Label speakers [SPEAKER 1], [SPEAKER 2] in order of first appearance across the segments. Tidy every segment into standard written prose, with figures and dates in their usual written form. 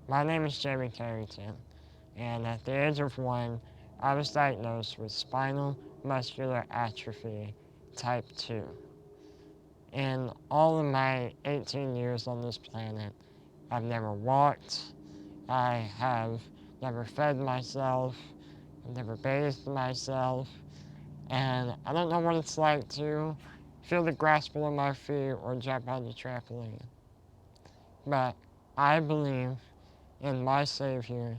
[SPEAKER 1] My name is Jamie Carrington, and at the age of 1, I was diagnosed with spinal muscular atrophy type 2. In all of my 18 years on this planet, I've never walked, I have never fed myself, I've never bathed myself, and I don't know what it's like to feel the grass below my feet or jump on the trampoline. But I believe in my Savior,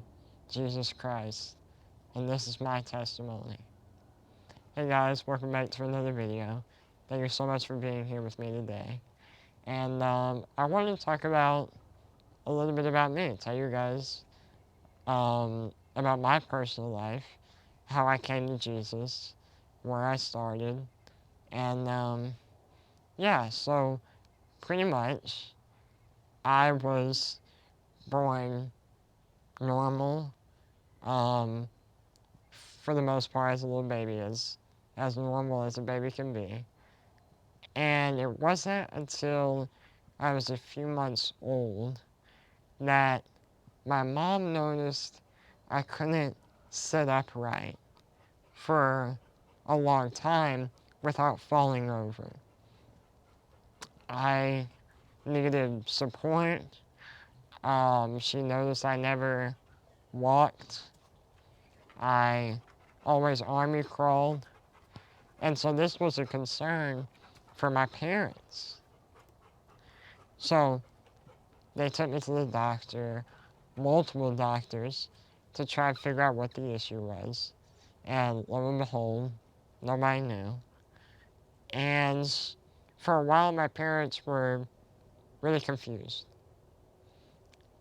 [SPEAKER 1] Jesus Christ, and this is my testimony. Hey guys, welcome back to another video. Thank you so much for being here with me today. And I wanted to talk about a little bit about me, tell you guys about my personal life, how I came to Jesus, where I started, and yeah, so pretty much I was born normal, um, for the most part, as a little baby, as normal as a baby can be. And it wasn't until I was a few months old that my mom noticed I couldn't sit upright for a long time without falling over. I needed support. She noticed I never walked. I always army crawled. And so this was a concern for my parents. So they took me to the doctor, multiple doctors, to try and figure out what the issue was. And lo and behold, nobody knew. And for a while, my parents were really confused.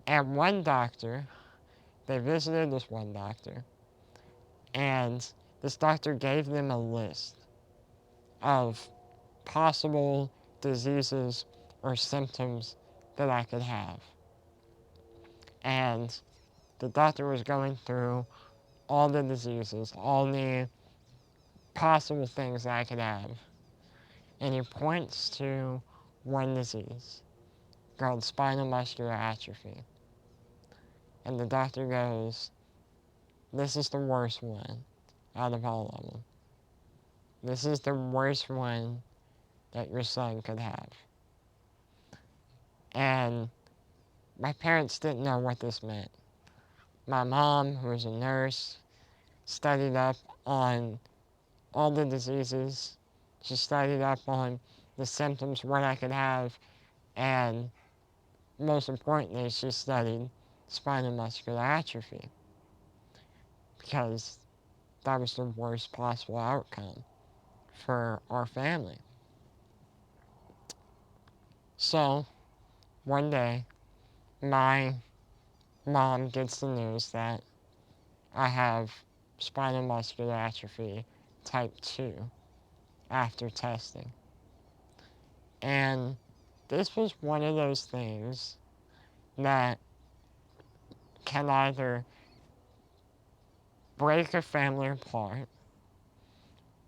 [SPEAKER 1] And one doctor, they visited this one doctor, and this doctor gave them a list of possible diseases or symptoms that I could have. And the doctor was going through all the diseases, all the possible things that I could have. And he points to one disease called spinal muscular atrophy. And the doctor goes, "This is the worst one out of all of them. This is the worst one that your son could have." And my parents didn't know what this meant. My mom, who was a nurse, studied up on all the diseases. She studied up on the symptoms, what I could have, and most importantly, she studied spinal muscular atrophy because that was the worst possible outcome for our family. So, one day, my mom gets the news that I have spinal muscular atrophy type 2 after testing. And this was one of those things that can either break a family apart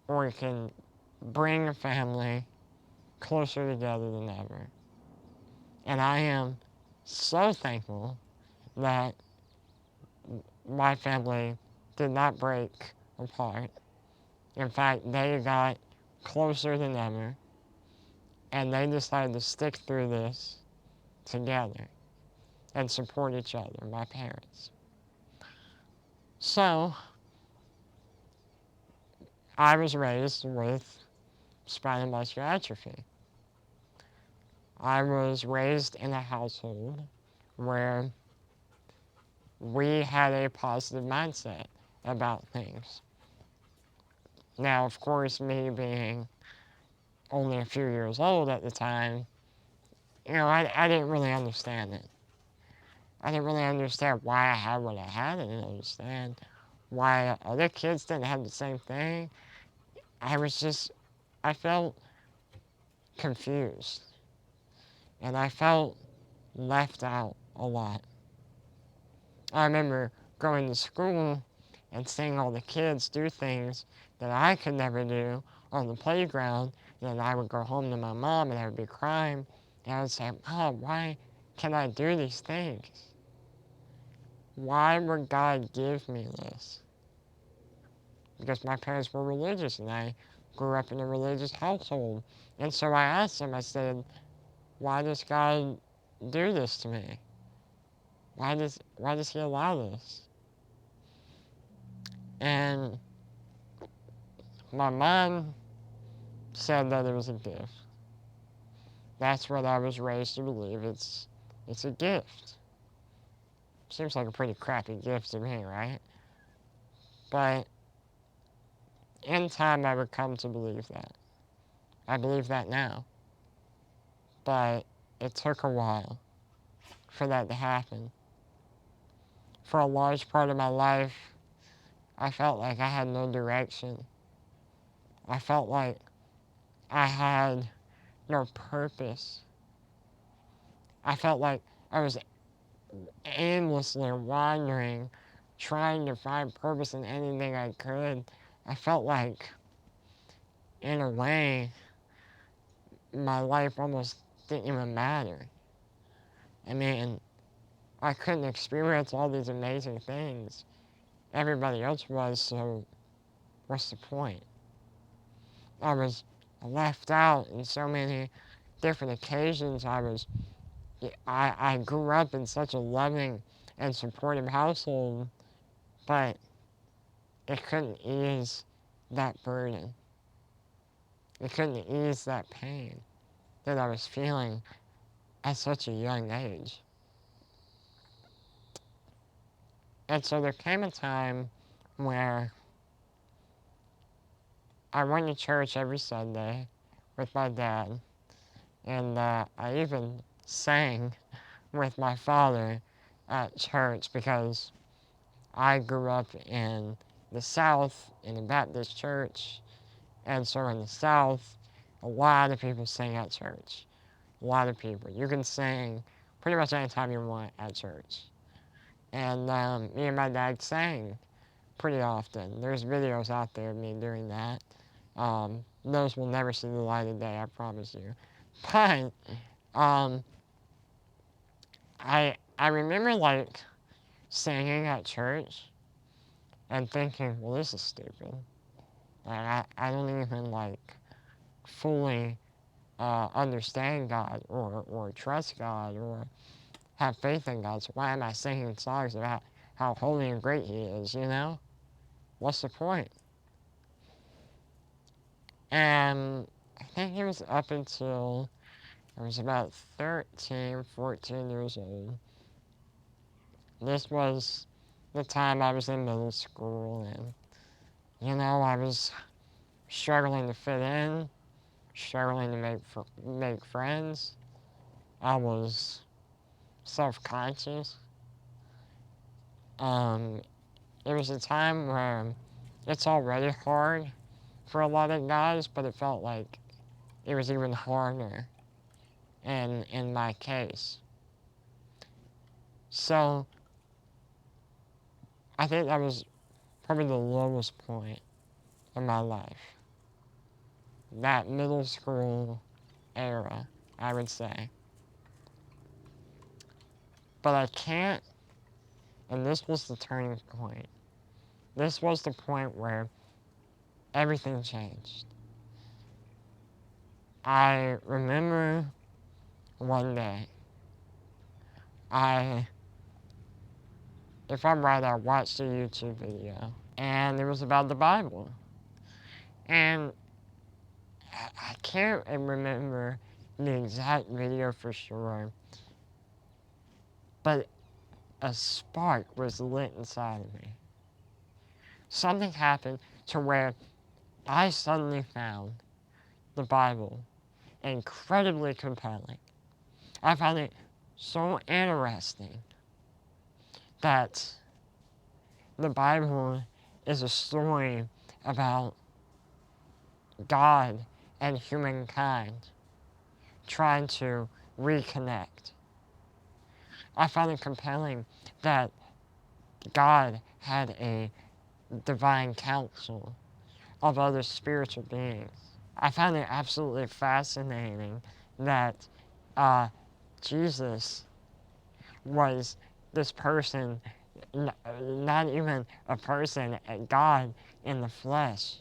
[SPEAKER 1] or it can bring a family closer together than ever. And I am so thankful that my family did not break apart. In fact, they got closer than ever, and they decided to stick through this together and support each other, my parents. So, I was raised with spinal muscular atrophy. I was raised in a household where we had a positive mindset about things. Now, of course, me being only a few years old at the time, I didn't really understand it. I didn't really understand why I had what I had. I didn't understand why other kids didn't have the same thing. I felt confused. And I felt left out a lot. I remember going to school and seeing all the kids do things that I could never do on the playground. And then I would go home to my mom and I would be crying. And I would say, "Mom, why can't I do these things?" why would God give me this? Because my parents were religious and I grew up in a religious household. And so I asked him, I said, why does God do this to me? Why does he allow this? And my mom said that it was a gift. That's what I was raised to believe. It's a gift. Seems like a pretty crappy gift to me, right? But in time I would come to believe that. I believe that now. But it took a while for that to happen. For a large part of my life, I felt like I had no direction. I felt like I had no purpose. I felt like I was aimlessly wandering, trying to find purpose in anything I could. I felt like, in a way, my life almost didn't even matter. I mean, I couldn't experience all these amazing things. Everybody else was, so what's the point? I was left out in so many different occasions. I grew up in such a loving and supportive household, but it couldn't ease that burden. It couldn't ease that pain that I was feeling at such a young age. And so there came a time where I went to church every Sunday with my dad, and I even sang with my father at church because I grew up in the South in a Baptist church, and so in the South, a lot of people sing at church. A lot of people. You can sing pretty much anytime you want at church. And me and my dad sang pretty often. There's videos out there of me doing that. Those will never see the light of day, I promise you. But um, I remember like singing at church and thinking, well, this is stupid. I don't even like fully understand God or trust God or have faith in God. So why am I singing songs about how holy and great He is, you know? What's the point? And I think it was up until I was about 13, 14 years old. This was the time I was in middle school, and, you know, I was struggling to fit in, struggling to make friends. I was self-conscious. Um, it was a time where it's already hard for a lot of guys, but it felt like it was even harder in my case. So I think that was probably the lowest point in my life. That middle school era, I would say. But I can't, and this was the turning point. This was the point where everything changed. I remember one day, if I'm right, I watched a YouTube video, and it was about the Bible. And I can't remember the exact video for sure, but a spark was lit inside of me. Something happened to where I suddenly found the Bible incredibly compelling. I found it so interesting that the Bible is a story about God and humankind trying to reconnect. I found it compelling that God had a divine council of other spiritual beings. I found it absolutely fascinating that Jesus was this person not even a person, God in the flesh,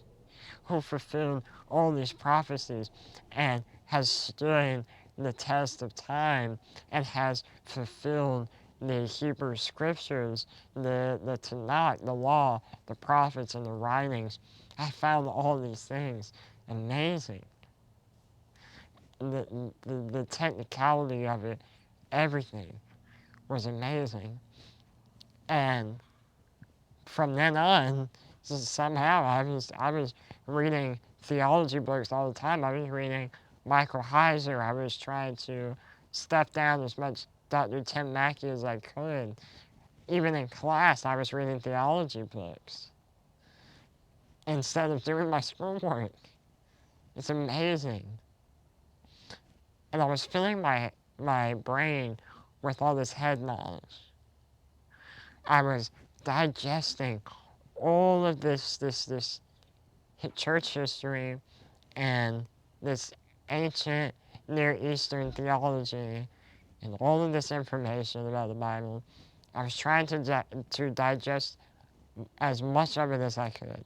[SPEAKER 1] who fulfilled all these prophecies and has stood the test of time and has fulfilled the Hebrew scriptures, the Tanakh, the law, the prophets, and the writings. I found all these things amazing. The technicality of it, everything was amazing. And from then on, somehow I was reading theology books all the time. I was reading Michael Heiser. I was trying to stuff down as much Dr. Tim Mackey as I could. Even in class, I was reading theology books instead of doing my schoolwork. It's amazing. And I was filling my brain with all this head knowledge. I was digesting all of this church history and this ancient Near Eastern theology and all of this information about the Bible. I was trying to digest as much of it as I could.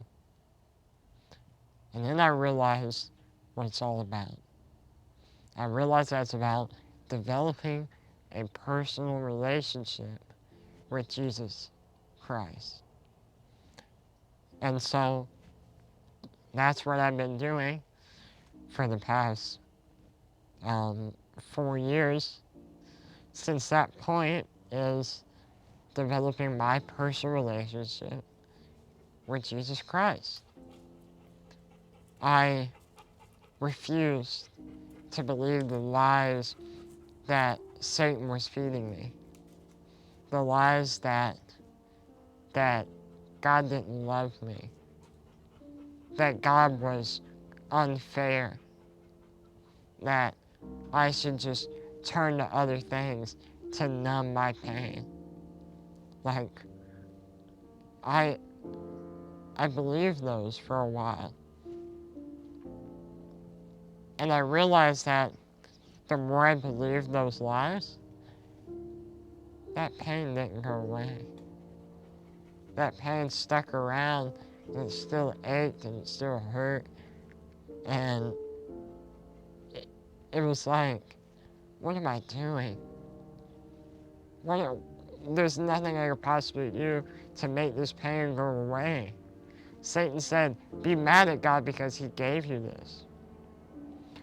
[SPEAKER 1] And then I realized what it's all about. I realized that it's about developing a personal relationship with Jesus Christ. And so that's what I've been doing for the past 4 years. Since that point is developing my personal relationship with Jesus Christ. I refused to believe the lies that Satan was feeding me. The lies that God didn't love me. That God was unfair. That I should just turn to other things to numb my pain. Like, I believed those for a while. And I realized that the more I believed those lies, that pain didn't go away. That pain stuck around, and it still ached, and it still hurt. And it was like, what am I doing? There's nothing I could possibly do to make this pain go away. Satan said, be mad at God because he gave you this.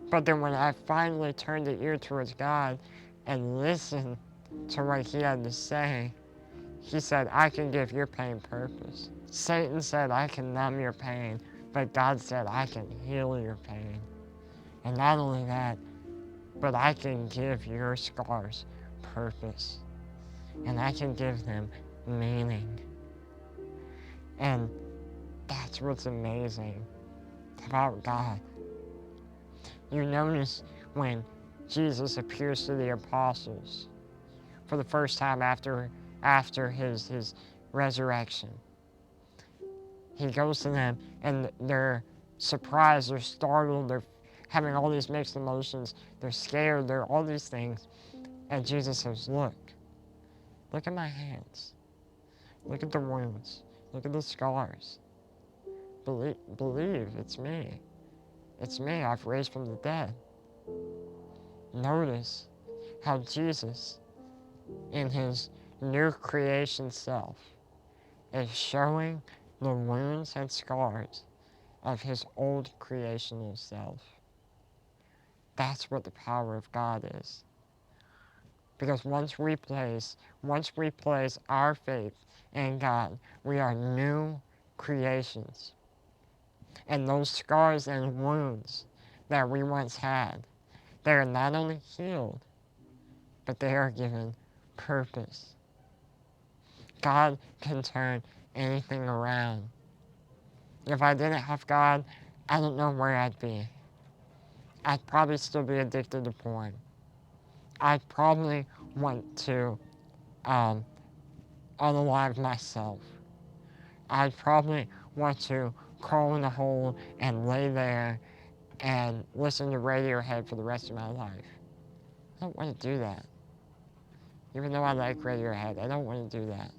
[SPEAKER 1] But then when I finally turned the ear towards God and listened to what he had to say, he said, I can give your pain purpose. Satan said, I can numb your pain, but God said, I can heal your pain. And not only that, but I can give your scars purpose. And I can give them meaning. And that's what's amazing about God. You notice when Jesus appears to the apostles for the first time after his resurrection. He goes to them and they're surprised, they're startled, they're having all these mixed emotions, they're scared, they're all these things. And Jesus says, look at my hands. Look at the wounds. Look at the scars. Believe it's me. It's me. I've raised from the dead. Notice how Jesus, in his new creation self, is showing the wounds and scars of his old creational self. That's what the power of God is. Because once we place our faith in God, we are new creations. And those scars and wounds that we once had, they are not only healed, but they are given purpose. God can turn anything around. If I didn't have God, I don't know where I'd be. I'd probably still be addicted to porn. I'd probably want to unalive myself. I'd probably want to crawl in a hole and lay there and listen to Radiohead for the rest of my life. I don't want to do that. Even though I like Radiohead, I don't want to do that.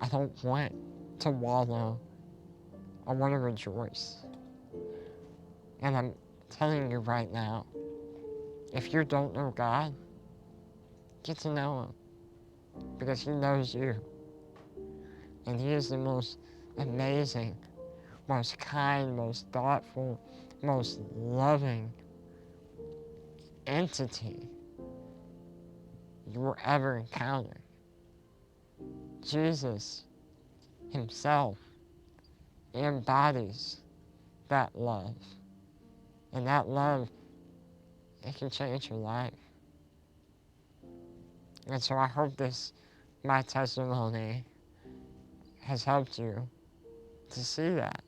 [SPEAKER 1] I don't want to wallow. I want to rejoice. And I'm telling you right now, if you don't know God, get to know Him because He knows you. And He is the most amazing, most kind, most thoughtful, most loving entity you will ever encounter. Jesus Himself embodies that love. And that love, it can change your life. And so I hope my testimony, has helped you to see that.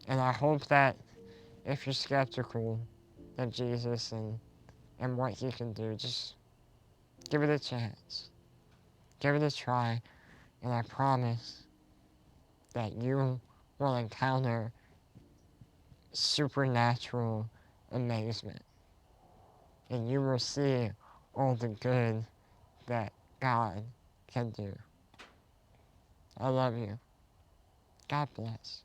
[SPEAKER 1] And I hope that if you're skeptical of Jesus and what He can do, just give it a chance. Give it a try. And I promise that you will encounter supernatural amazement. And you will see all the good that God can do. I love you. God bless.